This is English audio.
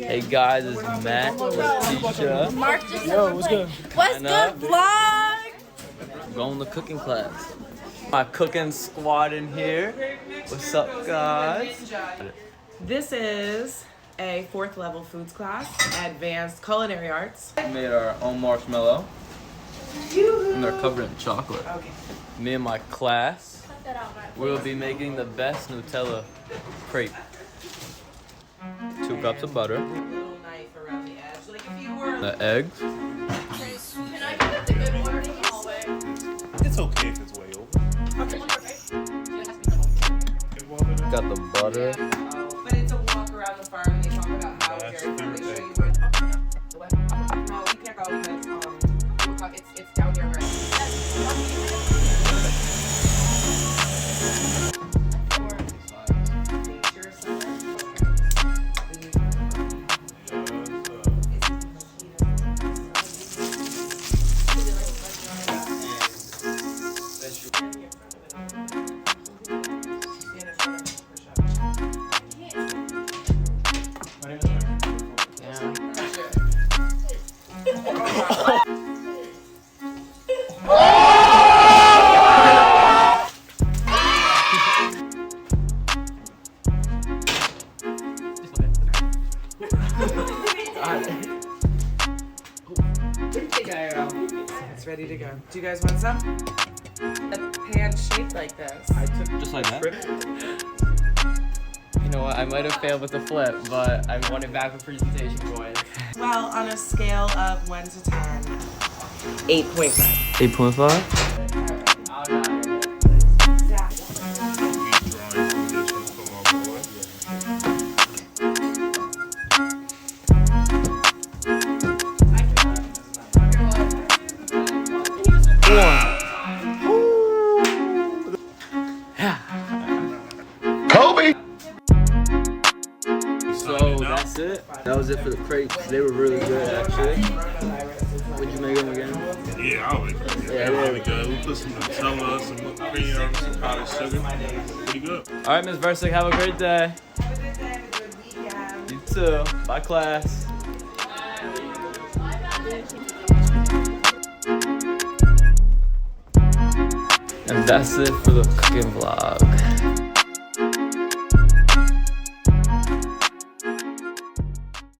Hey guys, it's Matt with Tisha. Mark just Yo, what's good? What's good, vlog? I'm going to cooking class. My cooking squad in here. What's up, guys? This is a 4th level foods class, advanced culinary arts. We made our own marshmallow. And they're covered in chocolate. Okay. Me and my class will be making the best Nutella crepe. 2 cups of butter. Little knife around the edge, like if you were. The eggs. Can I get the good water in the hallway? It's okay if it's way over. Got the butter. But it's a walk around the farm and they talk about how very they show you where. No, we can't go because it's down here right. It's ready to go. Do you guys want some? A pan shaped like this. I took just like that. You know what? I might have failed with the flip, but I won it back with presentation points. Well, on a scale of 1 to 10, 8.5. 8.5? So that's it. That was it for the crepes. They were really good, actually. Would you make them again? Yeah, I always make it. They're really good. We put some Nutella, some whipped cream, some powdered sugar. Pretty good. All right, Ms. Versick, have a great day. Have a good day, have a good weekend. You too. Bye, class. And that's it for the cooking vlog.